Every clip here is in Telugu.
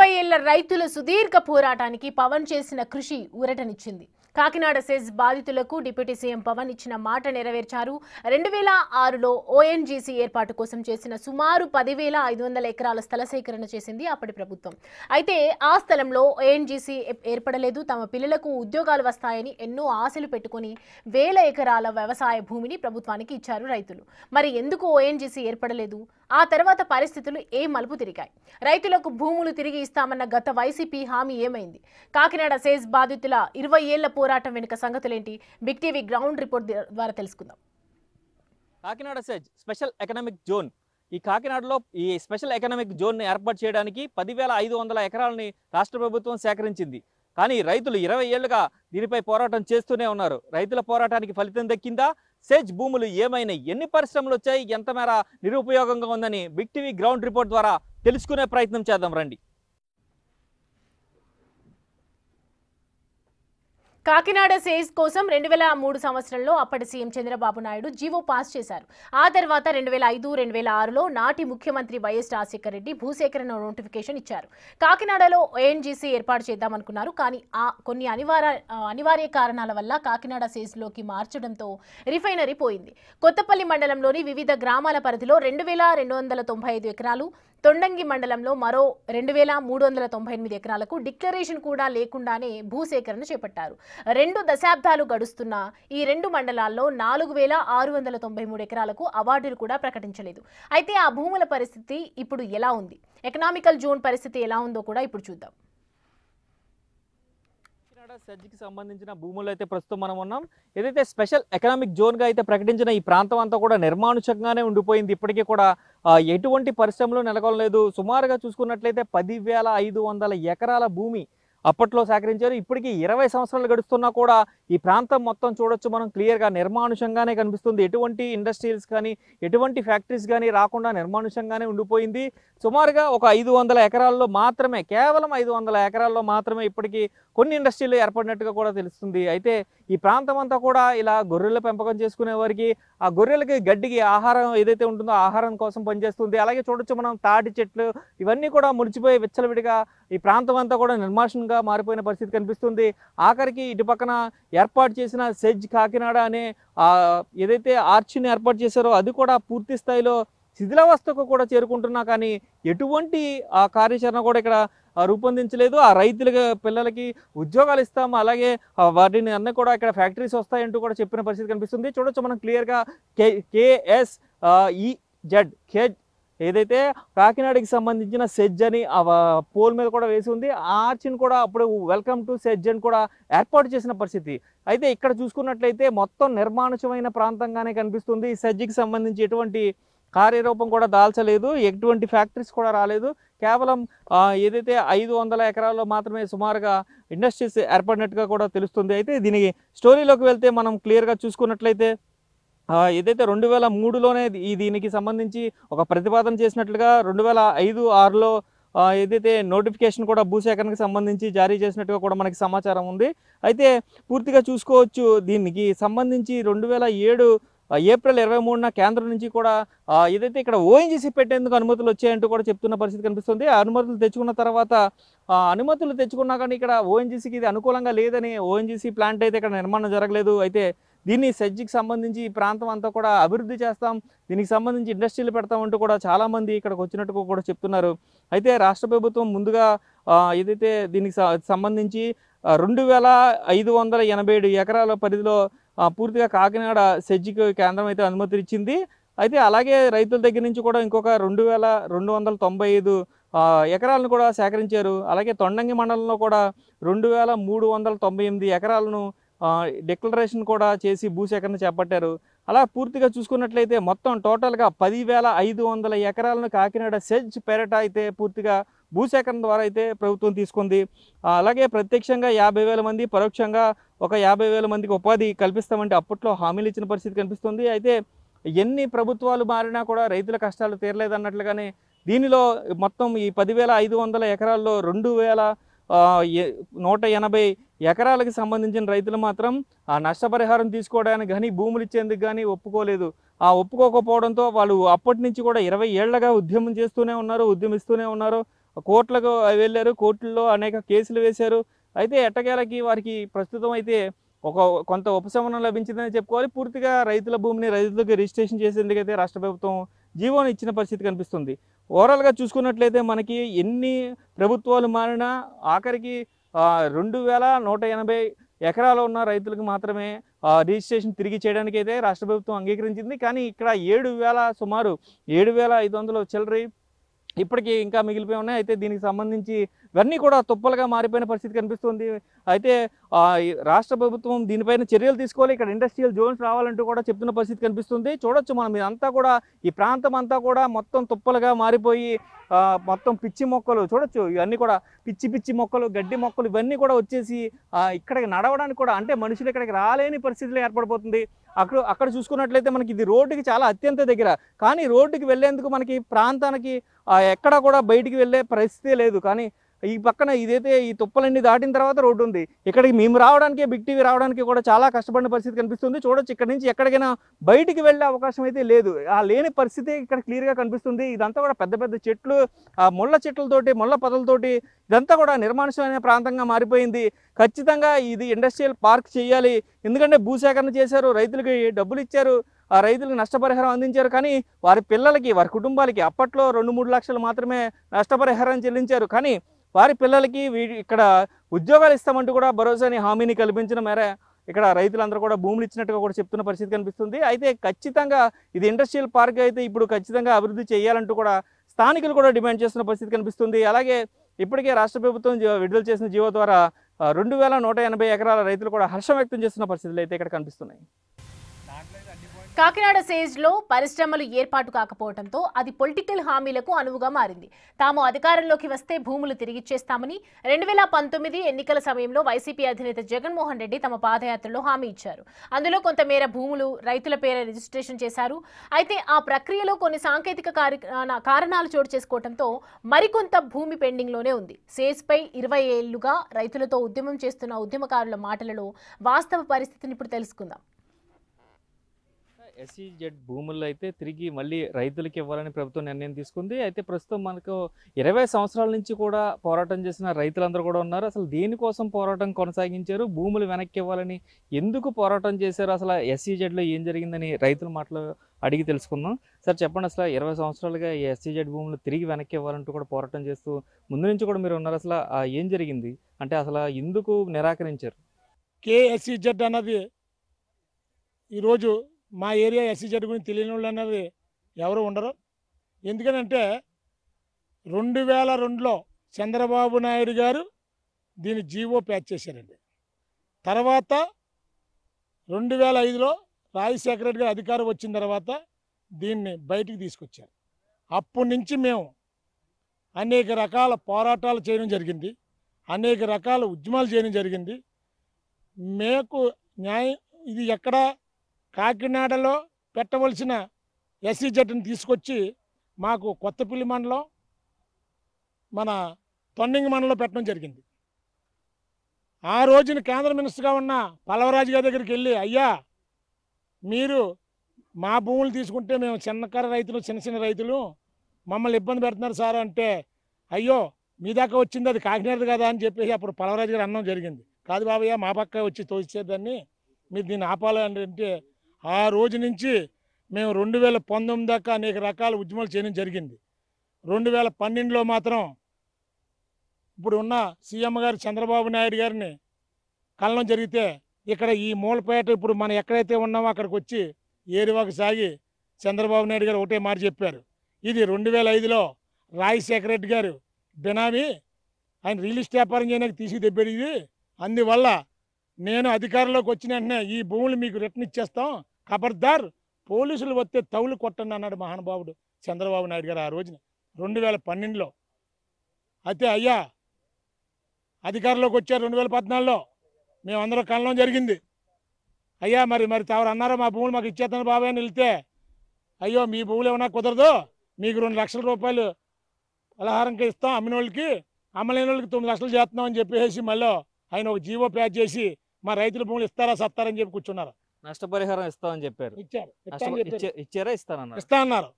20 ఏళ్ల రైతుల సుదీర్ఘ పోరాటానికి పవన్ చేసిన కృషి ఊరటనిచ్చింది. కాకినాడ సెజ్ బాధితులకు డిప్యూటీ సీఎం పవన్ ఇచ్చిన మాట నెరవేర్చారు. 2006లో ఓఎన్జీసీ ఏర్పాటు కోసం చేసిన సుమారు 10,500 ఎకరాల స్థల సేకరణ చేసింది అప్పటి ప్రభుత్వం. అయితే ఆ స్థలంలో ఓఎన్జీసీ ఏర్పడలేదు. తమ పిల్లలకు ఉద్యోగాలు వస్తాయని ఎన్నో ఆశలు పెట్టుకుని వేల ఎకరాల వ్యవసాయ భూమిని ప్రభుత్వానికి ఇచ్చారు రైతులు. మరి ఎందుకు ఓఎన్జీసీ ఏర్పడలేదు? ఆ తర్వాత పరిస్థితులు ఏ మలుపు తిరిగాయి? రైతులకు భూములు తిరిగి ఇస్తామన్న గత వైసీపీ హామీ ఏమైంది? కాకినాడ సెజ్ బాధితుల 20 ఏళ్ల పోరాటం వెనుక సంగతులేంటి? బిగ్ టీవీ గ్రౌండ్ రిపోర్ట్ ద్వారా తెలుసుకుందాం. Kakinada SEZ special economic zone. ఈ కాకినాడలో ఈ స్పెషల్ ఎకనామిక్ జోన్ ని ఏర్పాటు చేయడానికి 10,500 ఎకరాలని రాష్ట్ర ప్రభుత్వం సేకరించింది. కానీ రైతులు 20 ఏళ్లుగా దీనిపై పోరాటం చేస్తూనే ఉన్నారు. రైతుల పోరాటానికి ఫలితం దక్కిందా? సెజ్ భూములు ఏమైనాయి? ఎన్ని పరిశ్రమలు వచ్చాయి? ఎంత మేర నిరుపయోగంగా ఉందని బిగ్ టీవీ గ్రౌండ్ రిపోర్ట్ ద్వారా తెలుసుకునే ప్రయత్నం చేద్దాం రండి. కాకినాడ సెజ్ కోసం 2003 సంవత్సరంలో అప్పటి CM Chandrababu Naidu GO pass చేశారు. ఆ తర్వాత 2005, 2006లో నాటి ముఖ్యమంత్రి వైఎస్ రాజశేఖర రెడ్డి భూసేకరణ నోటిఫికేషన్ ఇచ్చారు. కాకినాడలో ఓఎన్జీసీ ఏర్పాటు చేద్దామనుకున్నారు. కానీ కొన్ని అనివార్య కారణాల వల్ల కాకినాడ సెజ్లోకి మార్చడంతో రిఫైనరీ పోయింది. కొత్తపల్లి మండలంలోని వివిధ గ్రామాల పరిధిలో 2,295 ఎకరాలు, తొండంగి మండలంలో మరో 2,398 ఎకరాలకు డిక్లరేషన్ కూడా లేకుండానే భూసేకరణ చేపట్టారు. 2 దశాబ్దాలు గడుస్తున్న ఈ 2 మండలాల్లో 4,693 ఎకరాలకు అవార్డులు కూడా ప్రకటించలేదు. అయితే ఆ భూముల పరిస్థితి ఇప్పుడు ఎలా ఉంది? ఎకనామికల్ జోన్ పరిస్థితి ఎలా ఉందో కూడా ఇప్పుడు చూద్దాం. సెజ్కి సంబంధించిన భూములు అయితే ప్రస్తుతం మనం ఉన్నాం. ఏదైతే స్పెషల్ ఎకనామిక్ జోన్గా అయితే ప్రకటించిన ఈ ప్రాంతం అంతా కూడా నిర్మానుషంగానే ఉండిపోయింది. ఇప్పటికీ కూడా ఎటువంటి పరిశ్రమలు నెలకొనలేదు. సుమారుగా చూసుకున్నట్లయితే 10,500 ఎకరాల భూమి అప్పట్లో సేకరించారు. ఇప్పటికీ 20 సంవత్సరాలు గడుస్తున్నా కూడా ఈ ప్రాంతం మొత్తం చూడొచ్చు మనం క్లియర్గా నిర్మానుషంగానే కనిపిస్తుంది. ఎటువంటి ఇండస్ట్రీస్ కానీ ఎటువంటి ఫ్యాక్టరీస్ కానీ రాకుండా నిర్మానుషంగానే ఉండిపోయింది. సుమారుగా ఒక 500 ఎకరాల్లో మాత్రమే, కేవలం 500 ఎకరాల్లో మాత్రమే ఇప్పటికీ కొన్ని ఇండస్ట్రీలు ఏర్పడినట్టుగా కూడా తెలుస్తుంది. అయితే ఈ ప్రాంతం అంతా కూడా ఇలా గొర్రెల పెంపకం చేసుకునే వారికి ఆ గొర్రెలకి గడ్డికి ఆహారం ఏదైతే ఉంటుందో ఆహారం కోసం పనిచేస్తుంది. అలాగే చూడొచ్చు మనం తాటి చెట్లు ఇవన్నీ కూడా ముడిచిపోయి విచ్చలవిడిగా ఈ ప్రాంతం అంతా కూడా నిర్మానుషంగా మారిపోయిన పరిస్థితి కనిపిస్తుంది. ఆఖరికి ఇటు పక్కన ఏర్పాటు చేసిన సెజ్ కాకినాడ అనే ఏదైతే ఆర్చిని ఏర్పాటు చేశారో అది కూడా పూర్తి స్థాయిలో శిథిలావస్థకు కూడా చేరుకుంటున్నా కానీ ఎటువంటి కార్యాచరణ కూడా ఇక్కడ రూపొందించలేదు. ఆ రైతుల పిల్లలకి ఉద్యోగాలు ఇస్తాము, అలాగే వాటిని అన్నీ కూడా ఇక్కడ ఫ్యాక్టరీస్ వస్తాయంటూ కూడా చెప్పిన పరిస్థితి కనిపిస్తుంది. చూడొచ్చు మనం క్లియర్గా KSEZ ఏదైతే కాకినాడకి సంబంధించిన సెజ్ అని పోల్ మీద కూడా వేసి ఉంది. ఆ ఆర్చిని కూడా అప్పుడు వెల్కమ్ టు సెజ్ అని కూడా ఏర్పాటు చేసిన పరిస్థితి. అయితే ఇక్కడ చూసుకున్నట్లయితే మొత్తం నిర్మానుషమైన ప్రాంతంగానే కనిపిస్తుంది. ఈ సెజ్కి సంబంధించి ఎటువంటి కార్యరూపం కూడా దాల్చలేదు, ఎటువంటి ఫ్యాక్టరీస్ కూడా రాలేదు. కేవలం ఏదైతే 500 ఎకరాల్లో మాత్రమే సుమారుగా ఇండస్ట్రీస్ ఏర్పడినట్టుగా కూడా తెలుస్తుంది. అయితే దీని స్టోరీలోకి వెళ్తే మనం క్లియర్గా చూసుకున్నట్లయితే ఏదైతే 2003లోనే దీనికి సంబంధించి ఒక ప్రతిపాదన చేసినట్లుగా 2005-6లో ఏదైతే నోటిఫికేషన్ కూడా భూసేకరణకు సంబంధించి జారీ చేసినట్టుగా కూడా మనకి సమాచారం ఉంది. అయితే పూర్తిగా చూసుకోవచ్చు దీనికి సంబంధించి 2007 ఏప్రిల్ 23న కేంద్రం నుంచి కూడా ఏదైతే ఇక్కడ ఓఎన్జీసీ పెట్టేందుకు అనుమతులు వచ్చాయంటూ కూడా చెప్తున్న పరిస్థితి కనిపిస్తుంది. అనుమతులు తెచ్చుకున్న తర్వాత అనుమతులు తెచ్చుకున్నా కానీ ఇక్కడ ఓఎన్జీసీకి ఇది అనుకూలంగా లేదని ఓఎన్జీసీ ప్లాంట్ అయితే ఇక్కడ నిర్మాణం జరగలేదు. అయితే దీన్ని సెజ్కి సంబంధించి ఈ ప్రాంతం అంతా కూడా అభివృద్ధి చేస్తాం, దీనికి సంబంధించి ఇండస్ట్రీలు పెడతామంటూ కూడా చాలామంది ఇక్కడికి వచ్చినట్టు కూడా చెప్తున్నారు. అయితే రాష్ట్ర ప్రభుత్వం ముందుగా ఏదైతే దీనికి సంబంధించి 2,587 ఎకరాల పరిధిలో పూర్తిగా కాకినాడ సెజ్కి కేంద్రం అయితే అనుమతి ఇచ్చింది. అయితే అలాగే రైతుల దగ్గర నుంచి కూడా ఇంకొక 2,295 ఎకరాలను కూడా సేకరించారు. అలాగే తొండంగి మండలంలో కూడా 2,398 ఎకరాలను డిక్లరేషన్ కూడా చేసి భూసేకరణ చేపట్టారు. అలా పూర్తిగా చూసుకున్నట్లయితే మొత్తం టోటల్గా 10,500 ఎకరాలను కాకినాడ సెజ్ పేరట అయితే పూర్తిగా భూసేకరణ ద్వారా అయితే ప్రభుత్వం తీసుకుంది. అలాగే ప్రత్యక్షంగా 50,000 మంది, పరోక్షంగా ఒక 50,000 మందికి ఉపాధి కల్పిస్తామంటే అప్పట్లో హామీలు ఇచ్చిన పరిస్థితి కనిపిస్తుంది. అయితే ఎన్ని ప్రభుత్వాలు మారినా కూడా రైతుల కష్టాలు తీరలేదన్నట్లుగానే దీనిలో మొత్తం ఈ 10,500 ఎకరాల్లో 2,180 ఎకరాలకు సంబంధించిన రైతులు మాత్రం ఆ నష్టపరిహారం తీసుకోవడానికి కానీ భూములు ఇచ్చేందుకు కానీ ఒప్పుకోలేదు. ఆ ఒప్పుకోకపోవడంతో వాళ్ళు అప్పటి నుంచి కూడా 20 ఏళ్లుగా ఉద్యమం చేస్తూనే ఉన్నారు, ఉద్యమిస్తూనే ఉన్నారు. కోర్టులకు వెళ్ళారు, కోర్టుల్లో అనేక కేసులు వేశారు. అయితే ఎట్టకేలకి వారికి ప్రస్తుతం అయితే కొంత ఉపశమనం లభించిందని చెప్పుకోవాలి. పూర్తిగా రైతుల భూమిని రైతులకు రిజిస్ట్రేషన్ చేసేందుకైతే రాష్ట్ర ప్రభుత్వం జీవోని ఇచ్చిన పరిస్థితి కనిపిస్తుంది. ఓవరాల్గా చూసుకున్నట్లయితే మనకి ఎన్ని ప్రభుత్వాలు మారినా ఆఖరికి 2180 ఎకరాలు ఉన్న రైతులకు మాత్రమే రిజిస్ట్రేషన్ తిరిగి చేయడానికి అయితే రాష్ట్ర ప్రభుత్వం అంగీకరించింది. కానీ ఇక్కడ సుమారు 7500 చిల్లర ఇప్పటికీ ఇంకా మిగిలిపోయి ఉన్నాయి. అయితే దీనికి సంబంధించి ఇవన్నీ కూడా తుప్పలుగా మారిపోయిన పరిస్థితి కనిపిస్తుంది. అయితే ఈ రాష్ట్ర ప్రభుత్వం దీనిపైన చర్యలు తీసుకోవాలి, ఇక్కడ ఇండస్ట్రియల్ జోన్స్ రావాలంటూ కూడా చెప్తున్న పరిస్థితి కనిపిస్తుంది. చూడొచ్చు మనం ఇదంతా కూడా, ఈ ప్రాంతం అంతా కూడా మొత్తం తుప్పలుగా మారిపోయి మొత్తం పిచ్చి మొక్కలు చూడొచ్చు. ఇవన్నీ కూడా పిచ్చి మొక్కలు, గడ్డి మొక్కలు ఇవన్నీ కూడా వచ్చేసి ఇక్కడికి నడవడానికి కూడా, అంటే మనుషులు ఇక్కడికి రాలేని పరిస్థితులు ఏర్పడిపోతుంది. అక్కడ చూసుకున్నట్లయితే మనకి ఇది రోడ్డుకి చాలా అత్యంత దగ్గర, కానీ రోడ్డుకి వెళ్ళేందుకు మనకి ప్రాంతానికి ఎక్కడా కూడా బయటికి వెళ్ళే పరిస్థితే లేదు. కానీ ఈ పక్కన ఇదైతే ఈ తుప్పలన్నీ దాటిన తర్వాత రోడ్డు ఉంది. ఇక్కడికి మేము రావడానికి, బిగ్ టీవీ రావడానికి కూడా చాలా కష్టపడిన పరిస్థితి కనిపిస్తుంది. చూడొచ్చు, ఇక్కడ నుంచి ఎక్కడికైనా బయటికి వెళ్ళే అవకాశం అయితే లేదు. లేని పరిస్థితి ఇక్కడ క్లియర్గా కనిపిస్తుంది. ఇదంతా కూడా పెద్ద పెద్ద చెట్లు, ముళ్ళ చెట్లతోటి, ముళ్ళ పొదలతోటి ఇదంతా కూడా నిర్మానుష్యమైన ప్రాంతంగా మారిపోయింది. ఖచ్చితంగా ఇది ఇండస్ట్రియల్ పార్క్ చేయాలి. ఎందుకంటే భూసేకరణ చేశారు, రైతులకి డబ్బులు ఇచ్చారు, ఆ రైతులకు నష్టపరిహారం అందించారు. కానీ వారి పిల్లలకి, వారి కుటుంబాలకి అప్పట్లో 2-3 లక్షలు మాత్రమే నష్టపరిహారం చెల్లించారు. కానీ వారి పిల్లలకి ఇక్కడ ఉద్యోగాలు ఇస్తామంటూ కూడా భరోసాని, హామీని కల్పించిన మేర ఇక్కడ రైతులందరూ కూడా భూములు ఇచ్చినట్టుగా కూడా చెప్తున్న పరిస్థితి కనిపిస్తుంది. అయితే ఖచ్చితంగా ఇది ఇండస్ట్రియల్ పార్క్ అయితే ఇప్పుడు ఖచ్చితంగా అభివృద్ధి చేయాలంటూ కూడా స్థానికులు కూడా డిమాండ్ చేస్తున్న పరిస్థితి కనిపిస్తుంది. అలాగే ఇప్పటికే రాష్ట్ర ప్రభుత్వం విడుదల చేసిన జీవో ద్వారా 2180 ఎకరాల రైతులు కూడా హర్షం వ్యక్తం చేస్తున్న పరిస్థితులు అయితే ఇక్కడ కనిపిస్తున్నాయి. కాకినాడ సేజ్లో పరిశ్రమలు ఏర్పాటు కాకపోవడంతో అది పొలిటికల్ హామీలకు అనువుగా మారింది. తాము అధికారంలోకి వస్తే భూములు తిరిగిచ్చేస్తామని 2019 ఎన్నికల సమయంలో వైసీపీ అధినేత జగన్మోహన్ రెడ్డి తమ పాదయాత్రలో హామీ ఇచ్చారు. అందులో కొంతమేర భూములు రైతుల పేర రిజిస్ట్రేషన్ చేశారు. అయితే ఆ ప్రక్రియలో కొన్ని సాంకేతిక కారణాలు చోటు చేసుకోవడంతో మరికొంత భూమి పెండింగ్లోనే ఉంది. సేజ్పై 20 ఏళ్లుగా రైతులతో ఉద్యమం చేస్తున్న ఉద్యమకారుల మాటలలో వాస్తవ పరిస్థితిని ఇప్పుడు తెలుసుకుందాం. ఎస్ఈజెడ్ భూముల్లో అయితే తిరిగి మళ్ళీ రైతులకి ఇవ్వాలని ప్రభుత్వం నిర్ణయం తీసుకుంది. అయితే ప్రస్తుతం మనకు 20 సంవత్సరాల నుంచి కూడా పోరాటం చేసిన రైతులందరూ కూడా ఉన్నారు. అసలు దేనికోసం పోరాటం కొనసాగించారు, భూములు వెనక్కి ఇవ్వాలని ఎందుకు పోరాటం చేశారు, అసలు ఎస్ఈజెడ్లో ఏం జరిగిందని రైతుల మాటలు అడిగి తెలుసుకుందాం. సార్ చెప్పండి, అసలు 20 సంవత్సరాలుగా ఈ ఎస్ఈజెడ్ భూములు తిరిగి వెనక్కి ఇవ్వాలంటూ కూడా పోరాటం చేస్తూ ముందు నుంచి కూడా మీరు ఉన్నారు. అసలు ఏం జరిగింది, అంటే అసలు ఎందుకు నిరాకరించారు? కేఎస్ఈజెడ్ అన్నది ఈరోజు మా ఏరియా ఎస్సీజెడ్ గురించి తెలియని వాళ్ళు అన్నది ఎవరు ఉండరు. ఎందుకనంటే 2002లో చంద్రబాబు నాయుడు గారు దీన్ని జీవో ప్యాచ్ చేశారండి. తర్వాత 2005లో రాజశేఖర రెడ్డి గారు అధికారం వచ్చిన తర్వాత దీన్ని బయటికి తీసుకొచ్చారు. అప్పటి నుంచి మేము అనేక రకాల పోరాటాలు చేయడం జరిగింది, అనేక రకాల ఉద్యమాలు చేయడం జరిగింది. మీకు న్యాయం ఇది ఎక్కడ కాకినాడలో పెట్టవలసిన ఎస్సీజెడ్ని తీసుకొచ్చి మాకు కొత్తపల్లి మండలం, మన తొండింగి మండలంలో పెట్టడం జరిగింది. ఆ రోజున కేంద్ర మినిస్టర్గా ఉన్న పల్లవరాజు గారి దగ్గరికి వెళ్ళి, అయ్యా మీరు మా భూములు తీసుకుంటే మేము చిన్న రైతులు మమ్మల్ని ఇబ్బంది పెడుతున్నారు సార్ అంటే, అయ్యో మీ దాకా వచ్చింది అది కాకినాడ కదా అని చెప్పేసి అప్పుడు పల్లవరాజు గారు అనడం జరిగింది. కాదు బాబయ్య, మా పక్క వచ్చి తోచేదాన్ని, మీరు దీన్ని ఆపాలని అంటే ఆ రోజు నుంచి మేము 2019 దాకా అనేక రకాల ఉద్యమాలు చేయడం జరిగింది. 2012లో మాత్రం ఇప్పుడు ఉన్న సీఎం గారు చంద్రబాబు నాయుడు గారిని కలనం జరిగితే ఇక్కడ ఈ మూలపేట ఇప్పుడు మనం ఎక్కడైతే ఉన్నామో అక్కడికి వచ్చి ఏరువాకు సాగి చంద్రబాబు నాయుడు గారు ఒకటే మాట చెప్పారు, ఇది 2005లో రాజశేఖర రెడ్డి గారు బినామీ, ఆయన రియల్ ఎస్టేట్ వ్యాపారం చేయడానికి తీసుకు తెప్పాడు. ఇది అందువల్ల నేను అధికారంలోకి వచ్చిన వెంటనే ఈ భూములు మీకు రిటర్న్ ఇచ్చేస్తాం, ఖబర్దార్ పోలీసులు వస్తే తౌలు కొట్టండి అన్నాడు మహానుభావుడు చంద్రబాబు నాయుడు గారు ఆ రోజున 2012లో. అయితే అయ్యా అధికారంలోకి వచ్చారు 2014లో, మేమందరం కలనం జరిగింది. అయ్యా మరి తవరు అన్నారా మా భూములు మాకు ఇచ్చేస్తాను బాబాయ్ అని వెళ్తే, అయ్యో మీ భూములు ఏమన్నా కుదరదు, మీకు 2 లక్షల రూపాయలు పలహారంగా ఇస్తాం, అమ్మిన వాళ్ళకి, అమ్మలేని వాళ్ళకి 9 లక్షలు చేస్తున్నాం అని చెప్పేసి మళ్ళీ ఆయన ఒక జీవో ప్యాచ్ చేసి మా రైతుల భూములు ఇస్తారా సత్తారని చెప్పి కూర్చున్నారు. నష్టపరిహారం ఇస్తామని చెప్పారు. ఇచ్చారా? ఇస్తా అన్నారు.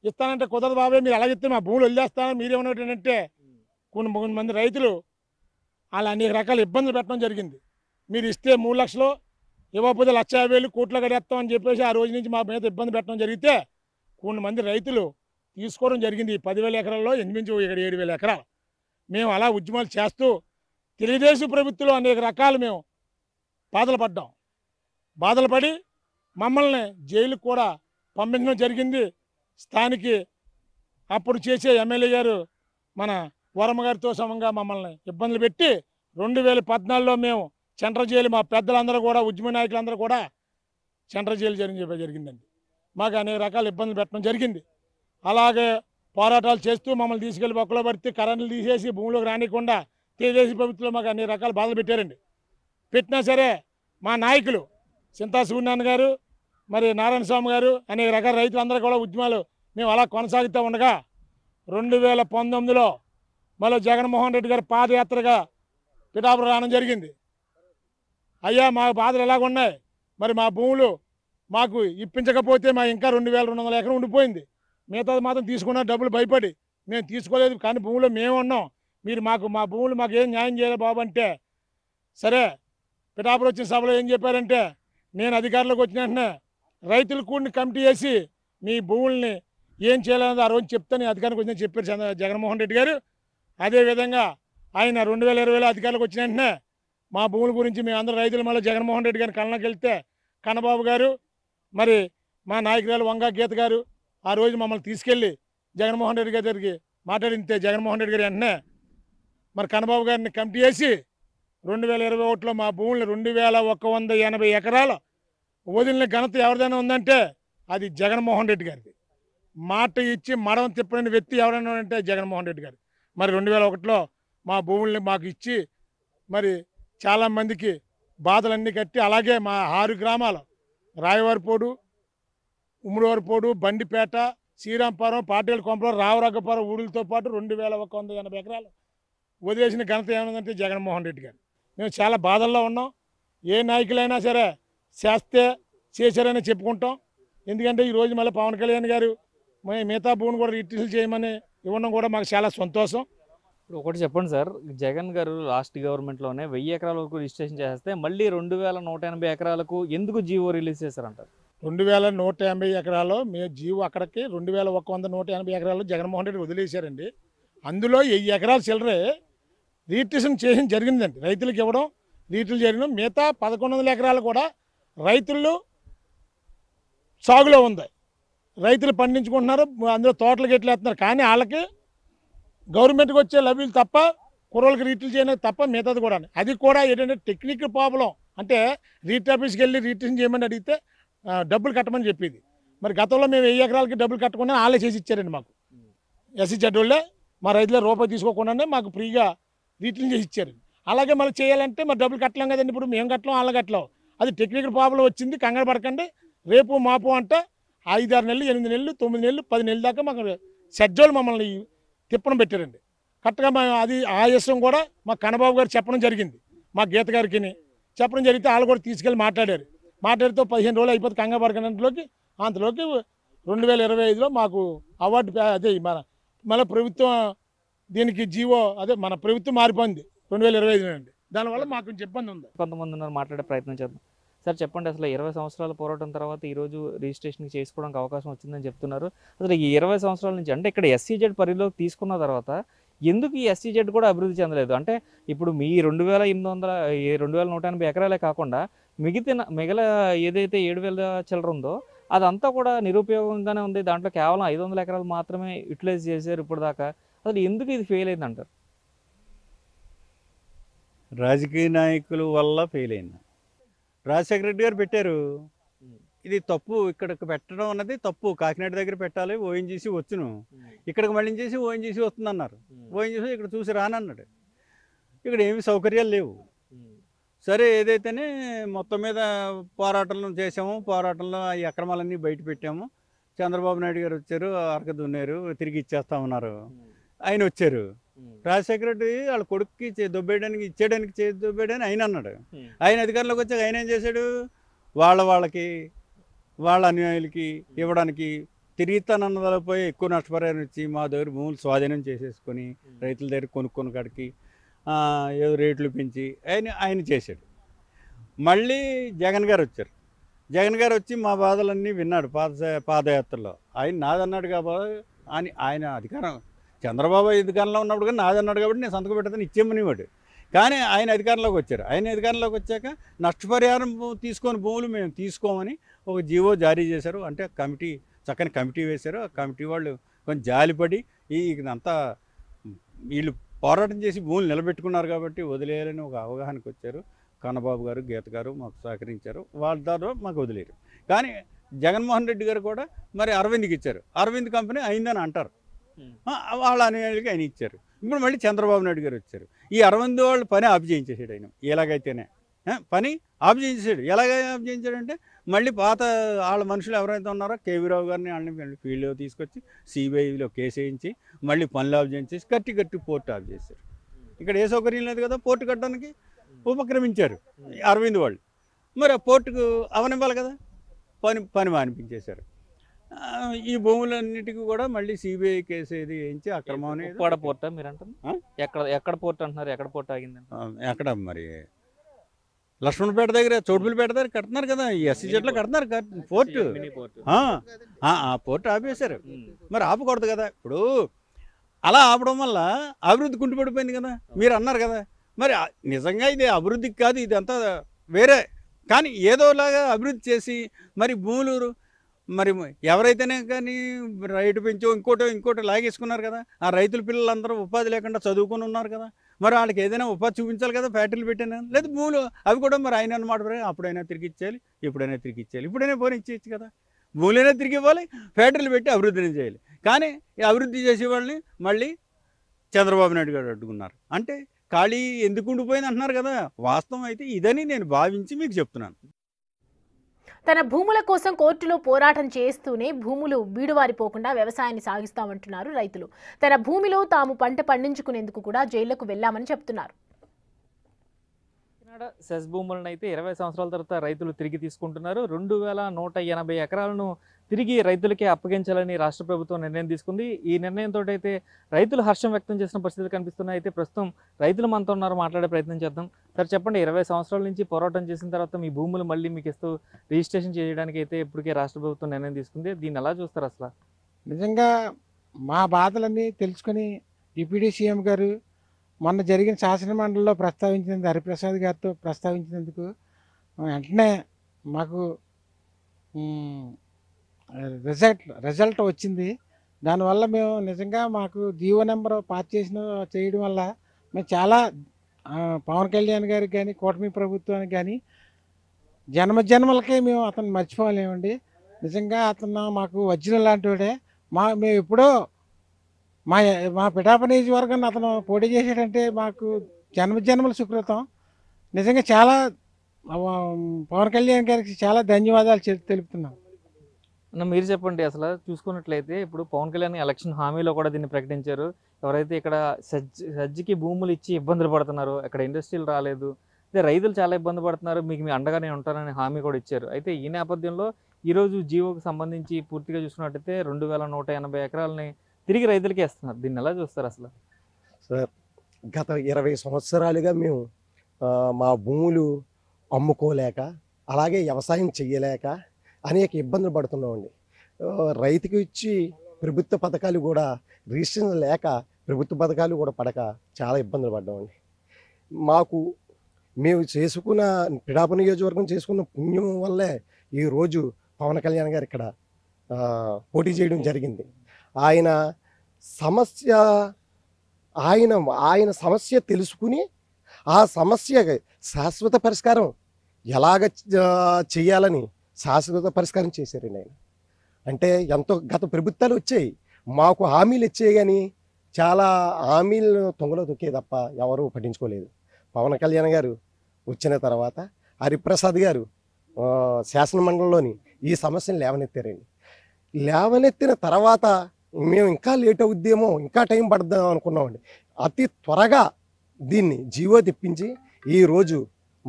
ఇస్తానంటే కుదరదు బాబాయ్, మీరు అలాగిస్తే మా భూములు వదిలేస్తాను, మీరేమన్నట్టు కొన్ని మంది రైతులు వాళ్ళు అనేక రకాల ఇబ్బందులు పెట్టడం జరిగింది. మీరు ఇస్తే 3 లక్షలు ఇవ్వకపోతే 1,50,000 కోట్లు కడేస్తాం అని చెప్పేసి ఆ రోజు నుంచి మా మీద ఇబ్బంది పెట్టడం జరిగితే కొన్ని మంది రైతులు తీసుకోవడం జరిగింది. 10,000 ఎకరాల్లో ఇంచుమించు 7,000 ఎకరాలు మేము అలా ఉద్యమాలు చేస్తూ తెలుగుదేశం ప్రభుత్వంలో అనేక రకాలు మేము బాధలు పడి మమ్మల్ని జైలుకు కూడా పంపించడం జరిగింది. స్థానిక అప్పుడు చేసే ఎమ్మెల్యే గారు మన వరమ గారితో సమంగా మమ్మల్ని ఇబ్బందులు పెట్టి 2014లో మేము సెంట్రల్ జైలు మా పెద్దలందరూ కూడా ఉద్యమ నాయకులందరూ కూడా సెంట్రల్ జైలు జరిగిందండి. మాకు అనేక రకాల ఇబ్బందులు పెట్టడం జరిగింది. అలాగే పోరాటాలు చేస్తూ మమ్మల్ని తీసుకెళ్లి బొక్కలో పడితే కరెంట్లు తీసేసి భూమిలోకి రానికుండా తెలుగుదేశం ప్రభుత్వంలో మాకు అనేక రకాల బాధలు పెట్టారండి. పెట్టినా సరే మా నాయకులు చింతా సూర్యనారాయణ గారు మరి నారాయణ స్వామి గారు అనేక రకాల రైతులందరూ కూడా ఉద్యమాలు మేము అలా కొనసాగుతూ ఉండగా 2019లో మళ్ళీ జగన్మోహన్ రెడ్డి గారు పాదయాత్రగా పిఠాపురం రావడం జరిగింది. అయ్యా మా బాధలు ఎలాగున్నాయి, మరి మా భూములు మాకు ఇప్పించకపోతే మా ఇంకా 2,200 ఎకరం ఉండిపోయింది, మిగతాది మాత్రం తీసుకున్న డబ్బులు భయపడి మేము తీసుకోలేదు, కానీ భూములు మేము ఉన్నాం, మీరు మా భూములు మాకు ఏం న్యాయం చేయాలి బాబు అంటే, సరే పిఠాపురం వచ్చిన సభలో ఏం చెప్పారంటే, నేను అధికారంలోకి వచ్చిన వెంటనే రైతులు కూడిని కమిటీ వేసి మీ భూముల్ని ఏం చేయాలన్నది ఆ రోజు చెప్తాను అధికారానికి వచ్చిన చెప్పారు జగన్మోహన్ రెడ్డి గారు. అదేవిధంగా ఆయన 2020లో అధికారులకు వచ్చిన వెంటనే మా భూముల గురించి మేము అందరూ రైతులు మళ్ళీ జగన్మోహన్ రెడ్డి గారిని కళ్ళకి వెళ్తే కన్నబాబు గారు మరి మా నాయకురాలు వంగా గీత గారు ఆ రోజు మమ్మల్ని తీసుకెళ్ళి జగన్మోహన్ రెడ్డి గారి దగ్గరికి మాట్లాడితే జగన్మోహన్ రెడ్డి గారు వెంటనే మరి కన్నబాబు గారిని కమిటీ చేసి 2021లో మా భూములు 2,180 ఎకరాలు వదిలిన ఘనత ఎవరిదైనా ఉందంటే అది జగన్మోహన్ రెడ్డి గారిది. మాట ఇచ్చి మడం తిప్పని వ్యక్తి ఎవరైనా అంటే జగన్మోహన్ రెడ్డి గారు. మరి 2001లో మా భూముల్ని మాకు ఇచ్చి మరి చాలామందికి బాధలన్నీ కట్టి, అలాగే మా 6 గ్రామాలు రాయవారిపోడు, ఉమ్మడివారిపోడు, బండిపేట, శ్రీరాంపురం, పాటేలు కొంపలం, రావరగ్గపురం ఊరులతో పాటు 2,180 ఎకరాలు వదిలేసిన ఘనత ఏమైందంటే జగన్మోహన్ రెడ్డి గారు. మేము చాలా బాధల్లో ఉన్నాం. ఏ నాయకులైనా సరే చేశారని చెప్పుకుంటాం. ఎందుకంటే ఈరోజు మళ్ళీ పవన్ కళ్యాణ్ గారు మిగతా భూమిని కూడా రిజిస్ట్రేషన్ చేయమని ఇవ్వడం కూడా మాకు చాలా సంతోషం. ఇప్పుడు ఒకటి చెప్పండి సార్, జగన్ గారు లాస్ట్ గవర్నమెంట్లోనే 1000 ఎకరాల వరకు రిజిస్ట్రేషన్ చేస్తే మళ్ళీ 2,180 ఎకరాలకు ఎందుకు జీవో రిలీజ్ చేశారంటారు? 2,180 ఎకరాలు మేము జీవో అక్కడికి 2,180 ఎకరాలు జగన్మోహన్ రెడ్డి వదిలేశారండి. అందులో 1000 ఎకరాలు చిల్లరే రిజిస్ట్రేషన్ చేసిన జరిగిందండి, రైతులకు ఇవ్వడం రిజిస్ట్రేషన్ జరిగిన. మిగతా 1,100 ఎకరాలు కూడా రైతులు సాగులో ఉంది, రైతులు పండించుకుంటున్నారు, అందులో తోటలు గెట్లు వేస్తున్నారు. కానీ వాళ్ళకి గవర్నమెంట్కి వచ్చే లబ్ధులు తప్ప కుర్రోళ్ళకి రిజిస్ట్రేషన్ చేయడానికి తప్ప మిగతాది కూడా. అది కూడా ఏంటంటే టెక్నికల్ ప్రాబ్లం, అంటే రిజిస్టర్ ఆఫీస్కి వెళ్ళి రిజిస్ట్రేషన్ చేయమని అడిగితే డబ్బులు కట్టమని చెప్పేది. మరి గతంలో మేము 1000 ఎకరాలకి డబ్బులు కట్టకుండా వాళ్ళే చేసి ఇచ్చారండి మాకు. ఎస్సీ చెడ్డోళ్ళే మా రైతులే రూపాయి తీసుకోకుండానే మాకు ఫ్రీగా రిజిస్ట్రేషన్ చేసి ఇచ్చారు. అలాగే మళ్ళీ చేయాలంటే మరి డబ్బులు కట్టలేం కదండి, ఇప్పుడు మేము కట్టలేం వాళ్ళ కట్టలేం. అది టెక్నికల్ ప్రాబ్లం వచ్చింది, కంగారు పడకండి, రేపు మాపు అంటే 5-6 నెలలు, 8 నెలలు, 9 నెలలు, 10 నెలల దాకా మాకు షెడ్యూల్ మమ్మల్ని తిప్పడం పెట్టారండి. కరెక్ట్గా అది ఆ విషయం కూడా మా కన్నబాబు గారు చెప్పడం జరిగింది, మా గీత గారికి చెప్పడం జరిగితే వాళ్ళు కూడా తీసుకెళ్ళి మాట్లాడితే 15 రోజులు అయిపోతుంది కంగారు పడకండి. అంతలోకి 2025లో మాకు అవార్డు అదే మన ప్రభుత్వం దీనికి జీవో అదే మన ప్రభుత్వం మారిపోయింది 2025 నుండి. దానివల్ల మాకు కొంచెం ఇబ్బంది ఉంది. కొంతమంది ఉన్నారు, మాట్లాడే ప్రయత్నం చేద్దాం. సార్ చెప్పండి, అసలు 20 సంవత్సరాల పోరాటం తర్వాత ఈరోజు రిజిస్ట్రేషన్ చేసుకోవడానికి అవకాశం వచ్చిందని చెప్తున్నారు. అసలు ఈ 20 సంవత్సరాల నుంచి అంటే ఇక్కడ SEZ పరిధిలోకి తీసుకున్న తర్వాత ఎందుకు ఈ SEZ కూడా అభివృద్ధి చెందలేదు? అంటే ఇప్పుడు మీ 2,180 ఎకరాలే కాకుండా మిగిలిన ఏదైతే 7,000 చిల్లర ఉందో అదంతా కూడా నిరుపయోగంగానే ఉంది. దాంట్లో కేవలం 500 ఎకరాలు మాత్రమే యూటిలైజ్ చేశారు ఇప్పుడు దాకా. అసలు ఎందుకు ఇది ఫెయిల్ అయింది అంటారు? రాజకీయ నాయకుల వల్ల ఫెయిల్ అయింది. రాజశేఖర రెడ్డి గారు పెట్టారు, ఇది తప్పు, ఇక్కడికి పెట్టడం అన్నది తప్పు, కాకినాడ దగ్గర పెట్టాలి, ONGC వచ్చును, ఇక్కడికి మళ్ళీ చేసి ONGC వస్తుంది అన్నారు. ONGC ఇక్కడ చూసి రానన్నాడు. ఇక్కడ ఏమి సౌకర్యాలు లేవు. సరే ఏదైతేనే మొత్తం మీద పోరాటాలను చేసాము, పోరాటంలో ఈ అక్రమాలన్నీ బయట పెట్టాము. చంద్రబాబు నాయుడు గారు వచ్చారు, అరక దున్నారు, తిరిగి ఇచ్చేస్తా ఉన్నారు. ఆయన వచ్చారు, రాజశేఖర రెడ్డి వాళ్ళ కొడుక్కి ఇచ్చేయడానికి దొబ్బేయడానికి ఆయన అన్నాడు. ఆయన అధికారంలోకి వచ్చాక ఆయన ఏం చేశాడు, వాళ్ళకి వాళ్ళ అన్యాయులకి ఇవ్వడానికి తిరిగితానన్నదాలపోయి ఎక్కువ నష్టపరిహారం ఇచ్చి మా దగ్గర భూములు స్వాధీనం చేసేసుకొని రైతుల దగ్గర కొనుక్కొని కాడికి ఏదో రేట్లు పెంచి ఆయన చేశాడు. మళ్ళీ జగన్ గారు వచ్చారు. జగన్ గారు వచ్చి మా బాధలన్నీ విన్నాడు పాదయాత్రలో. ఆయన నాదన్నాడు కాబట్టి ఆయన అధికారం చంద్రబాబు అధికారంలో ఉన్నప్పుడు కానీ నాదన్నాడు కాబట్టి నేను సంతకం పెట్టదని ఇచ్చేమనివాడు. కానీ ఆయన అధికారంలోకి వచ్చారు. ఆయన అధికారంలోకి వచ్చాక నష్టపరిహారం తీసుకొని భూములు మేము తీసుకోమని ఒక జీవో జారీ చేశారు. అంటే చక్కని కమిటీ వేశారు. ఆ కమిటీ వాళ్ళు కొంచెం జాలిపడి ఇదంతా వీళ్ళు పోరాటం చేసి భూములు నిలబెట్టుకున్నారు కాబట్టి వదిలేయాలని ఒక అవగాహనకు వచ్చారు. కన్నబాబు గారు, గీత గారు మాకు సహకరించారు. వాళ్ళ ద్వారా మాకు వదిలేరు. కానీ జగన్మోహన్ రెడ్డి గారు కూడా మరి అరవింద్కి ఇచ్చారు. అరవింద్ కంపెనీ అయిందని అంటారు. వాళ్ళ అనుయాయులకి ఆయన ఇచ్చారు. ఇప్పుడు మళ్ళీ చంద్రబాబు నాయుడు గారు వచ్చారు. ఈ అరవింద్ వాళ్ళు పని ఆఫ్ చేయించేసాడు. ఆయన ఎలాగైతేనే పని ఆఫ్ చేయించేసాడు. ఎలాగ ఆఫ్ చేయించాడంటే మళ్ళీ పాత వాళ్ళ మనుషులు ఎవరైతే ఉన్నారో కేవీ రావు గారిని వాళ్ళని ఫీల్డ్లో తీసుకొచ్చి సిబిఐలో కేసు వేయించి మళ్ళీ పనులు ఆఫ్ చేయించేసి కట్టి పోర్టు ఆఫ్ చేశారు. ఇక్కడ ఏ సౌకర్యం లేదు కదా, పోర్టు కట్టడానికి ఉపక్రమించారు అరవింద్ వాళ్ళు. మరి ఆ పోర్టుకు అవనివ్వాలి కదా, పని మానిపించేశారు. ఈ భూములన్నిటికీ కూడా మళ్ళీ సిబిఐ కేసు ఏది వేయించి అక్రమం అనేది. పోర్టా మీరు అంటున్నారు? ఎక్కడ పోర్ట్ అంటున్నారు? ఎక్కడ పోర్ట్ ఆగింది? ఎక్కడ మరి లక్ష్మణపేట దగ్గర, చోటుపల్లిపేట దగ్గర కడుతున్నారు కదా, ఈ ఎస్సీ జట్లో కడుతున్నారు పోర్టు. ఆ పోర్టు ఆపేశారు. మరి ఆపకూడదు కదా. ఇప్పుడు అలా ఆపడం వల్ల అభివృద్ధి కుంటుపడిపోయింది కదా. మీరు అన్నారు కదా, మరి నిజంగా ఇది అభివృద్ధికి కాదు, ఇదంతా వేరే. కానీ ఏదోలాగా అభివృద్ధి చేసి మరి భూములు మరి ఎవరైతేనే కానీ రైతు పెంచో ఇంకోటో లాగేసుకున్నారు కదా. ఆ రైతుల పిల్లలందరూ ఉపాధి లేకుండా చదువుకొని ఉన్నారు కదా. మరి వాళ్ళకి ఏదైనా ఉపాధి చూపించాలి కదా, ఫ్యాక్టరీలు పెట్టినా లేదా భూములు అవి కూడా మరి ఆయన అన్నమాట అప్పుడైనా తిరిగి ఇచ్చేయాలి, ఎప్పుడైనా తిరిగి ఇచ్చేయాలి. ఇప్పుడైనా పోనీ ఇచ్చేయచ్చు కదా. భూములైనా తిరిగి ఇవ్వాలి, ఫ్యాక్టరీలు పెట్టి అభివృద్ధిని చేయాలి. కానీ ఈ అభివృద్ధి చేసే వాళ్ళని మళ్ళీ చంద్రబాబు నాయుడు గారు అడ్డుకున్నారు. అంటే ఖాళీ ఎందుకు ఉండిపోయింది అంటున్నారు కదా. వాస్తవం అయితే ఇదని నేను భావించి మీకు చెప్తున్నాను. తన భూముల కోసం కోర్టులో పోరాటం చేస్తూనే భూములు బీడువారిపోకుండా వ్యవసాయాన్ని సాగిస్తామంటున్నారు రైతులు. తన భూమిలో తాము పంట పండించుకునేందుకు కూడా జైళ్లకు వెళ్లామని చెప్తున్నారు. సెస్ భూములను అయితే 20 సంవత్సరాల తర్వాత రైతులు తిరిగి తీసుకుంటున్నారు. 2180 ఎకరాలను తిరిగి రైతులకే అప్పగించాలని రాష్ట్ర ప్రభుత్వం నిర్ణయం తీసుకుంది. ఈ నిర్ణయంతో అయితే రైతులు హర్షం వ్యక్తం చేసిన పరిస్థితులు కనిపిస్తున్నాయి. అయితే ప్రస్తుతం రైతులు మనతో ఉన్నారు, మాట్లాడే ప్రయత్నం చేద్దాం. సార్ చెప్పండి, 20 సంవత్సరాల నుంచి పోరాటం చేసిన తర్వాత మీ భూములు మళ్ళీ మీకు ఇస్తూ రిజిస్ట్రేషన్ చేయడానికి అయితే ఇప్పటికే రాష్ట్ర ప్రభుత్వం నిర్ణయం తీసుకుంది. దీన్ని ఎలా చూస్తారు అసలు? నిజంగా మా బాధలన్నీ తెలుసుకొని డిప్యూటీ సీఎం గారు మొన్న జరిగిన శాసనమండలిలో ప్రస్తావించినందుకు, హరిప్రసాద్ గారితో ప్రస్తావించినందుకు వెంటనే మాకు రిజల్ట్ వచ్చింది. దానివల్ల మేము నిజంగా మాకు జీవో నెంబర్ పాస్ చేయడం వల్ల మేము చాలా పవన్ కళ్యాణ్ గారికి కానీ కూటమి ప్రభుత్వానికి కానీ జన్మలకే మేము అతను మర్చిపోలేమండి. నిజంగా అతను మాకు వజ్రం లాంటి వాడే. మేము ఎప్పుడో మా పిఠాప నియోజకవర్గాన్ని అతను పోటీ చేసాడంటే మాకు జన్మల సుకృతం. నిజంగా చాలా పవన్ కళ్యాణ్ గారికి చాలా ధన్యవాదాలు తెలుపుతున్నాం. మీరు చెప్పండి, అసలు చూసుకున్నట్లయితే ఇప్పుడు పవన్ కళ్యాణ్ ఎలక్షన్ హామీలో కూడా దీన్ని ప్రకటించారు. ఎవరైతే ఇక్కడ సజ్జికి భూములు ఇచ్చి ఇబ్బందులు పడుతున్నారో, అక్కడ ఇండస్ట్రీలు రాలేదు, అయితే రైతులు చాలా ఇబ్బంది పడుతున్నారు, మీకు మీ అండగానే ఉంటారని హామీ కూడా ఇచ్చారు. అయితే ఈ నేపథ్యంలో ఈరోజు జీవోకి సంబంధించి పూర్తిగా చూసుకున్నట్టయితే 2180 ఎకరాలని తిరిగి రైతులకే ఇస్తున్నారు. దీన్ని ఎలా చూస్తారు అసలు? సార్, గత 20 సంవత్సరాలుగా మేము మా భూములు అమ్ముకోలేక, అలాగే వ్యవసాయం చెయ్యలేక అనేక ఇబ్బందులు పడుతున్నామండి. రైతుకు ఇచ్చి ప్రభుత్వ పథకాలు కూడా రిజిస్ట్రేషన్ లేక ప్రభుత్వ పథకాలు కూడా పడక చాలా ఇబ్బందులు పడ్డామండి. మేము చేసుకున్న పిఠాప నియోజకవర్గం చేసుకున్న పుణ్యం వల్లే ఈరోజు పవన్ కళ్యాణ్ గారు ఇక్కడ పోటీ చేయడం జరిగింది. ఆయన సమస్య తెలుసుకుని ఆ సమస్య శాశ్వత పరిష్కారం ఎలాగ చేయాలని శాశ్వత పరిష్కారం చేశారండి ఆయన. అంటే ఎంతో గత ప్రభుత్వాలు వచ్చాయి, మాకు హామీలు ఇచ్చాయి, కానీ చాలా హామీలను తొంగలో తొక్కే తప్ప ఎవరూ పట్టించుకోలేదు. పవన్ కళ్యాణ్ గారు వచ్చిన తర్వాత హరిప్రసాద్ గారు శాసనమండలిలోని ఈ సమస్యను లేవనెత్తారండి. లేవనెత్తిన తర్వాత మేము ఇంకా లేట్ అవుద్దేమో, ఇంకా టైం పడదాం అనుకున్నామండి. అతి త్వరగా దీన్ని జీవో తెప్పించి ఈరోజు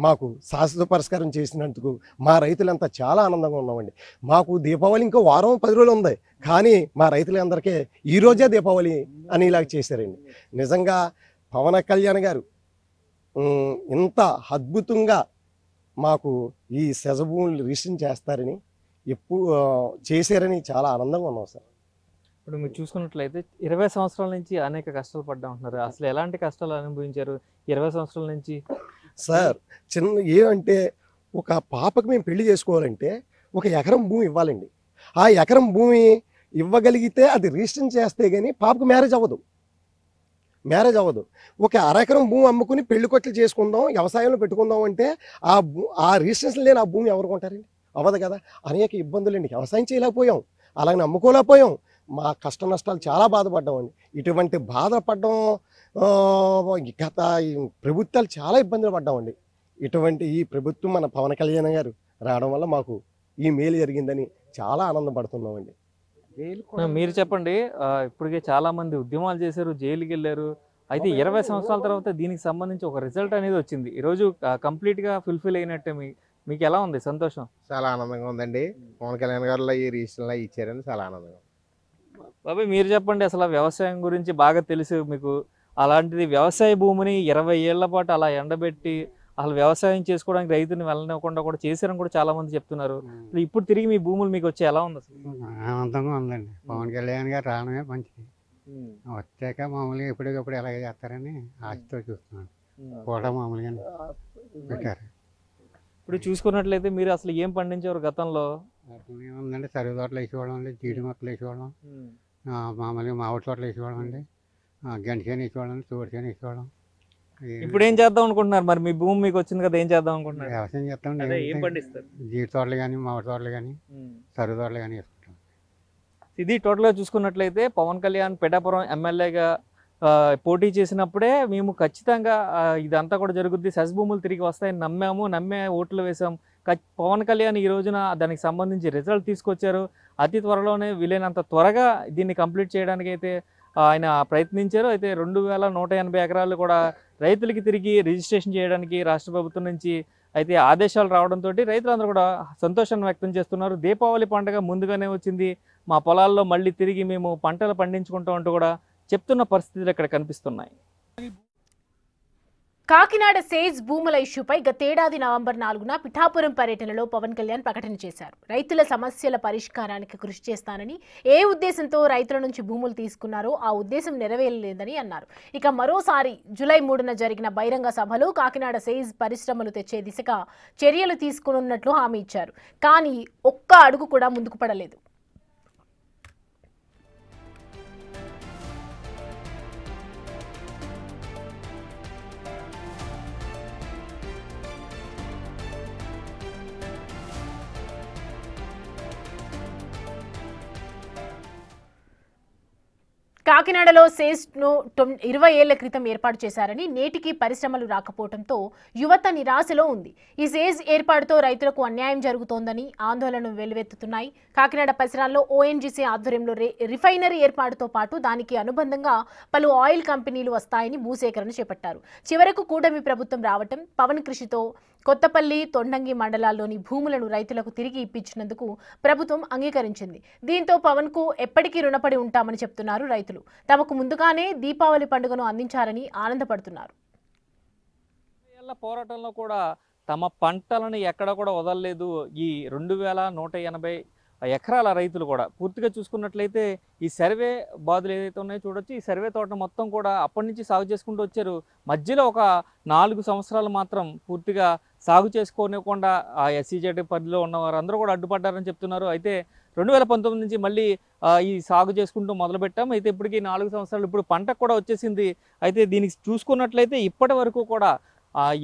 మాకు శాశ్వత పరిష్కారం చేసినందుకు మా రైతులంతా చాలా ఆనందంగా ఉన్నామండి. మాకు దీపావళి ఇంకో వారం 10 రోజులు ఉంది, కానీ మా రైతులందరికీ ఈరోజే దీపావళి అని ఇలాగ చేశారండి. నిజంగా పవన్ కళ్యాణ్ గారు ఇంత అద్భుతంగా మాకు ఈ సెజభూములు రిజిస్ట్రేషన్ చేస్తారని ఎప్పుడు చేశారని చాలా ఆనందంగా ఉన్నాం సార్. ఇప్పుడు మీరు చూసుకున్నట్లయితే 20 సంవత్సరాల నుంచి అనేక కష్టాలు పడ్డా ఉంటున్నారు. అసలు ఎలాంటి కష్టాలు అనుభవించారు 20 సంవత్సరాల నుంచి? సార్ ఏమంటే ఒక పాపకు మేము పెళ్లి చేసుకోవాలంటే 1 ఎకరం భూమి ఇవ్వాలండి. ఆ ఎకరం భూమి ఇవ్వగలిగితే అది రిజిస్ట్రేషన్ చేస్తే కానీ పాపకు మ్యారేజ్ అవ్వదు. 1 అరెకరం భూమి అమ్ముకుని పెళ్లి కొట్లు చేసుకుందాం, వ్యవసాయంలో పెట్టుకుందాం అంటే ఆ రిజిస్ట్రేషన్ లేని ఆ భూమి ఎవరు కొంటారండి? అవ్వదు కదా. అనేక ఇబ్బందులండి. వ్యవసాయం చేయలేకపోయాం, అలాగే అమ్ముకోలేకపోయాం. మా కష్ట నష్టాలు చాలా బాధపడ్డామండి. ఇటువంటి బాధపడడం గత ప్రభుత్వాలు చాలా ఇబ్బందులు పడ్డామండి. ఈ ప్రభుత్వం మన పవన్ కళ్యాణ్ గారు రావడం వల్ల మాకు ఈ మేలు జరిగిందని చాలా ఆనందపడుతున్నామండి. మీరు చెప్పండి, ఇప్పటికే చాలా మంది ఉద్యమాలు చేశారు, జైలుకి వెళ్ళారు. అయితే 20 సంవత్సరాల తర్వాత దీనికి సంబంధించి ఒక రిజల్ట్ అనేది వచ్చింది. ఈరోజు కంప్లీట్గా ఫుల్ఫిల్ అయినట్టే. మీకు ఎలా ఉంది? సంతోషం? చాలా ఆనందంగా ఉందండి. పవన్ కళ్యాణ్ గారు ఈ రిజిస్ట్రేషన్లో ఇచ్చారని చాలా ఆనందంగా. బాబాయ్ మీరు చెప్పండి, అసలు వ్యవసాయం గురించి బాగా తెలుసు మీకు. అలాంటిది వ్యవసాయ భూమిని 20 ఏళ్ల పాటు అలా ఎండబెట్టి అసలు వ్యవసాయం చేసుకోవడానికి రైతుని వెళ్ళనివ్వకుండా కూడా చేశారని కూడా చాలా మంది చెప్తున్నారు. ఇప్పుడు తిరిగి మీ భూములు మీకు వచ్చి ఎలా ఉంది? అసలు ఆనందంగా ఉందండి. పవన్ కళ్యాణ్ గారు రావడమే మంచిది. వచ్చాక మామూలుగా ఎప్పటికప్పుడు ఎలాగ చేస్తారని ఆశతో చూస్తున్నాను. కూడా మామూలుగా పెట్టారు. ఇప్పుడు చూసుకున్నట్లయితే మీరు అసలు ఏం పండించేవారు గతంలో? ఏముందండి, సరువు తోటలు వేసేవాళ్ళం అండి, జీడి మొక్కలు వేసేవాళ్ళం, మామూలుగా మామిడి తోటలు వేసేవాళ్ళం అండి, గంటసేని వేసేవాళ్ళం, తోటసేని వేసేవాళ్ళం. ఇప్పుడు ఏం చేద్దాం అనుకుంటున్నారు? మరి మీ భూమి మీకు వచ్చింది కదా, ఏం చేద్దాం అనుకుంటున్నారు? వ్యవసాయం చేస్తామండి. ఏం పండిస్తారు? జీడి తోటలు కానీ, మామిడి తోటలు కానీ, సరువు తోటలు కానీ వేసుకుంటాం. ఇది టోటల్గా చూసుకున్నట్లయితే పవన్ కళ్యాణ్ పిఠాపురం ఎమ్మెల్యేగా పోటీ చేసినప్పుడే మేము ఖచ్చితంగా ఇదంతా కూడా జరుగుద్ది, సెస్ భూములు తిరిగి వస్తాయని నమ్మే ఓట్లు వేసాం. పవన్ కళ్యాణ్ ఈ రోజున దానికి సంబంధించి రిజల్ట్ తీసుకొచ్చారు. అతి త్వరలోనే వీలైనంత త్వరగా దీన్ని కంప్లీట్ చేయడానికి అయితే ఆయన ప్రయత్నించారు. అయితే 2180 ఎకరాలు కూడా రైతులకి తిరిగి రిజిస్ట్రేషన్ చేయడానికి రాష్ట్ర ప్రభుత్వం నుంచి అయితే ఆదేశాలు రావడంతో రైతులందరూ కూడా సంతోషాన్ని వ్యక్తం చేస్తున్నారు. దీపావళి పండుగ ముందుగానే వచ్చింది, మా పొలాల్లో మళ్ళీ తిరిగి మేము పంటలు పండించుకుంటాం అంటూ కూడా చెప్తున్న పరిస్థితులు ఇక్కడ కనిపిస్తున్నాయి. కాకినాడ సేజ్ భూముల ఇష్యూపై గతేడాది నవంబర్ 4న పిఠాపురం పర్యటనలో పవన్ కళ్యాణ్ ప్రకటన చేశారు. రైతుల సమస్యల పరిష్కారానికి కృషి చేస్తానని, ఏ ఉద్దేశంతో రైతుల నుంచి భూములు తీసుకున్నారో ఆ ఉద్దేశం నెరవేరలేదని అన్నారు. ఇక మరోసారి జూలై 3న జరిగిన బహిరంగ సభలో కాకినాడ సేజ్ పరిశ్రమలు తెచ్చే దిశగా చర్యలు తీసుకున్నట్లు హామీ ఇచ్చారు. కానీ ఒక్క అడుగు కూడా ముందుకు పడలేదు. కాకినాడలో సేజ్ను 20 ఏళ్ల క్రితం ఏర్పాటు చేశారని, నేటికి పరిశ్రమలు రాకపోవడంతో యువత నిరాశలో ఉంది. ఈ సేజ్ ఏర్పాటుతో రైతులకు అన్యాయం జరుగుతోందని ఆందోళనలు వెల్లువెత్తుతున్నాయి. కాకినాడ పరిసరాల్లో ఓఎన్జీసీ ఆధ్వర్యంలో రిఫైనరీ ఏర్పాటుతో పాటు దానికి అనుబంధంగా పలు ఆయిల్ కంపెనీలు వస్తాయని భూసేకరణ చేపట్టారు. చివరకు కూటమి ప్రభుత్వం రావటం, పవన్ కృషితో కొత్తపల్లి, తొండంగి మండలాల్లోని భూములను రైతులకు తిరిగి ఇప్పించినందుకు ప్రభుత్వం అంగీకరించింది. దీంతో పవన్ కు ఎప్పటికీ రుణపడి ఉంటామని చెప్తున్నారు రైతులు. తమకు ముందుగానే దీపావళి పండుగను అందించారని ఆనందపడుతున్నారు. పోరాటంలో కూడా తమ పంటలను ఎక్కడ కూడా వదలలేదు ఈ 2180 ఎకరాల రైతులు కూడా. పూర్తిగా చూసుకున్నట్లయితే ఈ సర్వే బాధలు ఏదైతే ఉన్నాయో చూడొచ్చు. ఈ సర్వే తోట మొత్తం కూడా అప్పటి నుంచి సాగు చేసుకుంటూ వచ్చారు. మధ్యలో ఒక 4 సంవత్సరాలు మాత్రం పూర్తిగా సాగు చేసుకోనివ్వకుండా ఆ SEZ పరిధిలో ఉన్న వారందరూ కూడా అడ్డుపడ్డారని చెప్తున్నారు. అయితే 2019 నుంచి మళ్ళీ ఈ సాగు చేసుకుంటూ మొదలుపెట్టాం. అయితే ఇప్పటికీ 4 సంవత్సరాలు ఇప్పుడు పంట కూడా వచ్చేసింది. అయితే దీనికి చూసుకున్నట్లయితే ఇప్పటి వరకు కూడా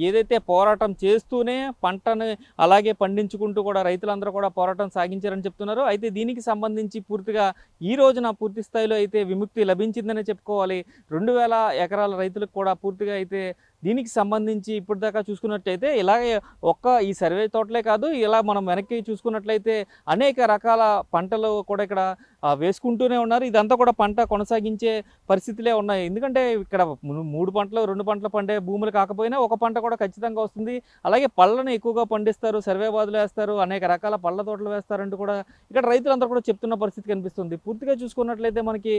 ఏదైతే పోరాటం చేస్తూనే పంటను అలాగే పండించుకుంటూ కూడా రైతులందరూ కూడా పోరాటం సాగించారని చెప్తున్నారు. అయితే దీనికి సంబంధించి పూర్తిగా ఈ రోజున పూర్తి స్థాయిలో అయితే విముక్తి లభించిందనే చెప్పుకోవాలి. 2000 ఎకరాల రైతులకు కూడా పూర్తిగా అయితే దీనికి సంబంధించి ఇప్పటిదాకా చూసుకున్నట్లయితే ఇలాగే ఈ సర్వే తోటలే కాదు, ఇలా మనం వెనక్కి చూసుకున్నట్లయితే అనేక రకాల పంటలు కూడా ఇక్కడ వేసుకుంటూనే ఉన్నారు. ఇదంతా కూడా పంట కొనసాగించే పరిస్థితులే ఉన్నాయి. ఎందుకంటే ఇక్కడ 3 పంటలు 2 పంటలు పండే భూములు కాకపోయినా ఒక పంట కూడా ఖచ్చితంగా వస్తుంది. అలాగే పళ్ళను ఎక్కువగా పండిస్తారు, సర్వేబాదులు వేస్తారు, అనేక రకాల పళ్ళ తోటలు వేస్తారంటూ కూడా ఇక్కడ రైతులందరూ కూడా చెప్తున్న పరిస్థితి కనిపిస్తుంది. పూర్తిగా చూసుకున్నట్లయితే మనకి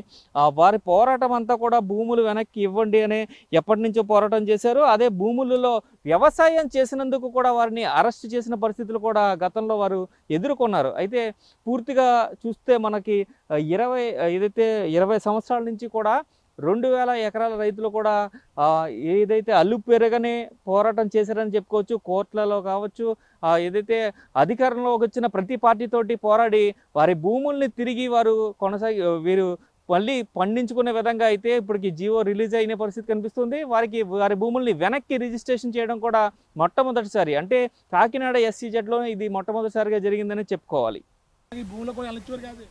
వారి పోరాటం అంతా కూడా భూములు వెనక్కి ఇవ్వండి అనే ఎప్పటి నుంచో పోరాటం చేశారు. అదే భూములలో వ్యవసాయం చేసినందుకు కూడా వారిని అరెస్ట్ చేసిన పరిస్థితులు కూడా గతంలో వారు ఎదుర్కొన్నారు. అయితే పూర్తిగా చూస్తే మనకి 20 సంవత్సరాల నుంచి కూడా 2000 ఎకరాల రైతులు కూడా ఏదైతే అల్లు పెరగనే పోరాటం చేశారని చెప్పుకోవచ్చు. కోర్టులలో కావచ్చు, ఏదైతే అధికారంలోకి వచ్చిన ప్రతి పార్టీతోటి పోరాడి వారి భూముల్ని తిరిగి వారు వీరు మళ్ళీ పండించుకునే విధంగా అయితే ఇప్పటికి జీవో రిలీజ్ అయిన పరిస్థితి కనిపిస్తుంది. వారి భూముల్ని వెనక్కి రిజిస్ట్రేషన్ చేయడం కూడా మొట్టమొదటిసారి, అంటే కాకినాడ SEZలో ఇది మొట్టమొదటిసారిగా జరిగిందని చెప్పుకోవాలి. ఈ భూమిలో కూడా వెళ్ళొచ్చేవారు కాదు.